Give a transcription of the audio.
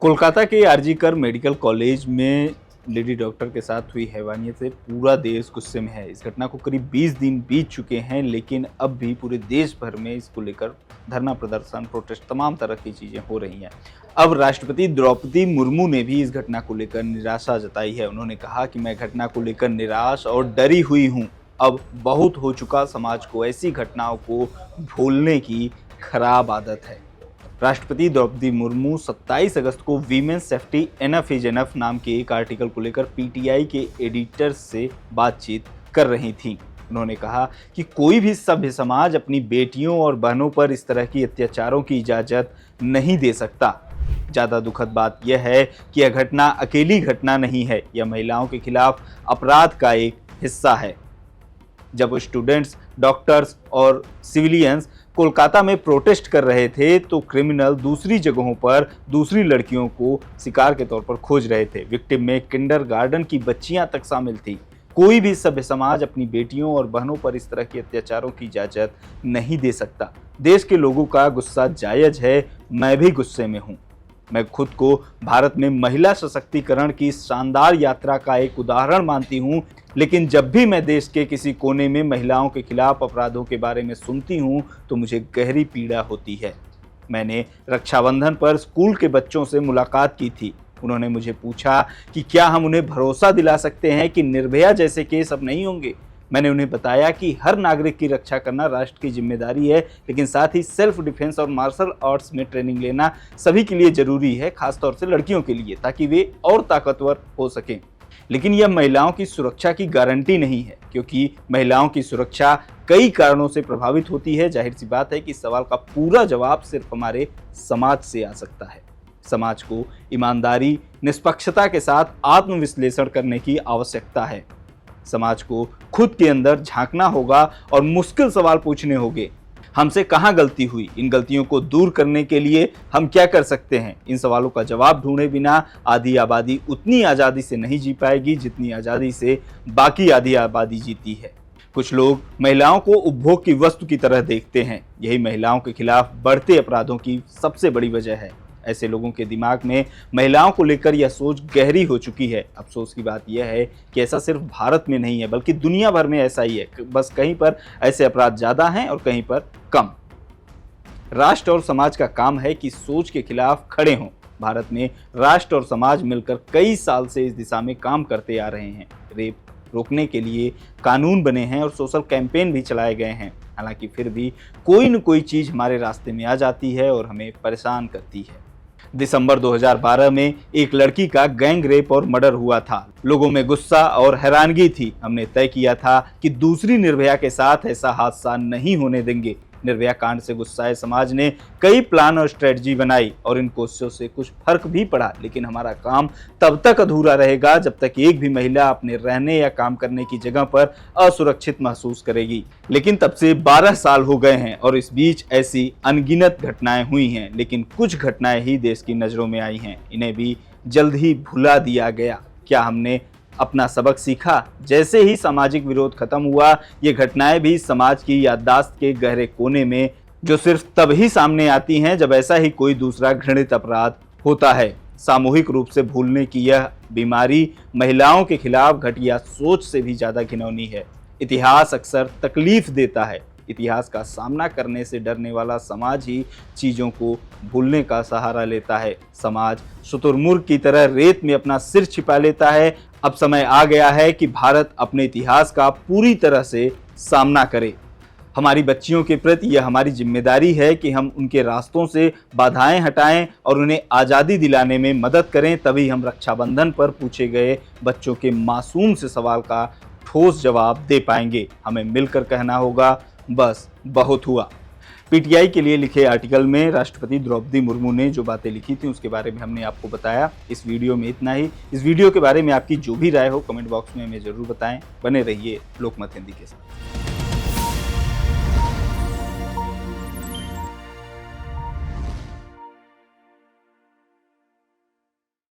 कोलकाता के RG medical college में lady doctor के साथ हुई हैवानियत से पूरा देश गुस्से में है। इस घटना को करीब 20 दिन बीत चुके हैं, लेकिन अब भी पूरे देश भर में इसको लेकर धरना प्रदर्शन, प्रोटेस्ट, तमाम तरह की चीज़ें हो रही हैं। अब राष्ट्रपति द्रौपदी मुर्मू ने भी इस घटना को लेकर निराशा जताई है। उन्होंने कहा कि मैं घटना को लेकर निराश और डरी हुई हूँ। अब बहुत हो चुका, समाज को ऐसी घटनाओं को भूलने की खराब आदत है। राष्ट्रपति द्रौपदी मुर्मू 27 अगस्त को women's safety enough is enough नाम के एक आर्टिकल को लेकर पीटीआई के एडिटर्स से बातचीत कर रही थीं। उन्होंने कहा कि कोई भी सभ्य समाज अपनी बेटियों और बहनों पर इस तरह की अत्याचारों की इजाज़त नहीं दे सकता। ज़्यादा दुखद बात यह है कि यह घटना अकेली घटना नहीं है, यह महिलाओं के खिलाफ अपराध का एक हिस्सा है। जब स्टूडेंट्स, डॉक्टर्स और सिविलियंस कोलकाता में प्रोटेस्ट कर रहे थे तो क्रिमिनल दूसरी जगहों पर दूसरी लड़कियों को शिकार के तौर पर खोज रहे थे। विक्टिम में किंडरगार्टन की बच्चियां तक शामिल थी। कोई भी सभ्य समाज अपनी बेटियों और बहनों पर इस तरह के अत्याचारों की इजाज़त नहीं दे सकता। देश के लोगों का गुस्सा जायज़ है, मैं भी गुस्से में हूँ। मैं खुद को भारत में महिला सशक्तिकरण की शानदार यात्रा का एक उदाहरण मानती हूँ, लेकिन जब भी मैं देश के किसी कोने में महिलाओं के खिलाफ अपराधों के बारे में सुनती हूँ तो मुझे गहरी पीड़ा होती है। मैंने रक्षाबंधन पर स्कूल के बच्चों से मुलाकात की थी। उन्होंने मुझे पूछा कि क्या हम उन्हें भरोसा दिला सकते हैं कि निर्भया जैसे केस अब नहीं होंगे। मैंने उन्हें बताया कि हर नागरिक की रक्षा करना राष्ट्र की जिम्मेदारी है, लेकिन साथ ही सेल्फ डिफेंस और मार्शल आर्ट्स में ट्रेनिंग लेना सभी के लिए जरूरी है, खासतौर से लड़कियों के लिए, ताकि वे और ताकतवर हो सकें। लेकिन यह महिलाओं की सुरक्षा की गारंटी नहीं है, क्योंकि महिलाओं की सुरक्षा कई कारणों से प्रभावित होती है। जाहिर सी बात है कि इस सवाल का पूरा जवाब सिर्फ हमारे समाज से आ सकता है। समाज को ईमानदारी, निष्पक्षता के साथ आत्मविश्लेषण करने की आवश्यकता है। समाज को खुद के अंदर झांकना होगा और मुश्किल सवाल पूछने होंगे। हमसे कहाँ गलती हुई, इन गलतियों को दूर करने के लिए हम क्या कर सकते हैं। इन सवालों का जवाब ढूंढे बिना आधी आबादी उतनी आज़ादी से नहीं जी पाएगी जितनी आज़ादी से बाकी आधी आबादी जीती है। कुछ लोग महिलाओं को उपभोग की वस्तु की तरह देखते हैं। यही महिलाओं के खिलाफ बढ़ते अपराधों की सबसे बड़ी वजह है। ऐसे लोगों के दिमाग में महिलाओं को लेकर यह सोच गहरी हो चुकी है। अफसोस की बात यह है कि ऐसा सिर्फ भारत में नहीं है, बल्कि दुनिया भर में ऐसा ही है। बस कहीं पर ऐसे अपराध ज़्यादा हैं और कहीं पर कम। राष्ट्र और समाज का काम है कि सोच के खिलाफ खड़े हों। भारत में राष्ट्र और समाज मिलकर कई साल से इस दिशा में काम करते आ रहे हैं। रेप रोकने के लिए कानून बने हैं और सोशल कैंपेन भी चलाए गए हैं। हालांकि फिर भी कोई न कोई चीज़ हमारे रास्ते में आ जाती है और हमें परेशान करती है। दिसंबर 2012 में एक लड़की का गैंग रेप और मर्डर हुआ था। लोगों में गुस्सा और हैरानगी थी। हमने तय किया था कि दूसरी निर्भया के साथ ऐसा हादसा नहीं होने देंगे। निर्भया कांड से गुस्साए समाज ने कई प्लान और स्ट्रेटजी बनाई और इन कोशिशों से कुछ फर्क भी पड़ा, लेकिन हमारा काम तब तक अधूरा रहेगा जब तक एक भी महिला अपने रहने या काम करने की जगह पर असुरक्षित महसूस करेगी। लेकिन तब से 12 साल हो गए हैं और इस बीच ऐसी अनगिनत घटनाएं हुई हैं, लेकिन कुछ घटनाएं ही देश की नज़रों में आई हैं। इन्हें भी जल्द ही भुला दिया गया। क्या हमने अपना सबक सीखा? जैसे ही सामाजिक विरोध खत्म हुआ, ये घटनाएं भी समाज की याददाश्त के गहरे कोने में, जो सिर्फ तब ही सामने आती हैं जब ऐसा ही कोई दूसरा घृणित अपराध होता है। सामूहिक रूप से भूलने की यह बीमारी महिलाओं के खिलाफ घटिया सोच से भी ज़्यादा घिनौनी है। इतिहास अक्सर तकलीफ देता है। इतिहास का सामना करने से डरने वाला समाज ही चीज़ों को भूलने का सहारा लेता है। समाज शुतुरमुर्ग की तरह रेत में अपना सिर छिपा लेता है। अब समय आ गया है कि भारत अपने इतिहास का पूरी तरह से सामना करे। हमारी बच्चियों के प्रति यह हमारी जिम्मेदारी है कि हम उनके रास्तों से बाधाएं हटाएं और उन्हें आज़ादी दिलाने में मदद करें। तभी हम रक्षाबंधन पर पूछे गए बच्चों के मासूम से सवाल का ठोस जवाब दे पाएंगे। हमें मिलकर कहना होगा, बस बहुत हुआ। पीटीआई के लिए लिखे आर्टिकल में राष्ट्रपति द्रौपदी मुर्मू ने जो बातें लिखी थी उसके बारे में हमने आपको बताया। इस वीडियो में इतना ही। इस वीडियो के बारे में आपकी जो भी राय हो कमेंट बॉक्स में हमें ज़रूर बताएं। बने रहिए लोकमत हिंदी के साथ।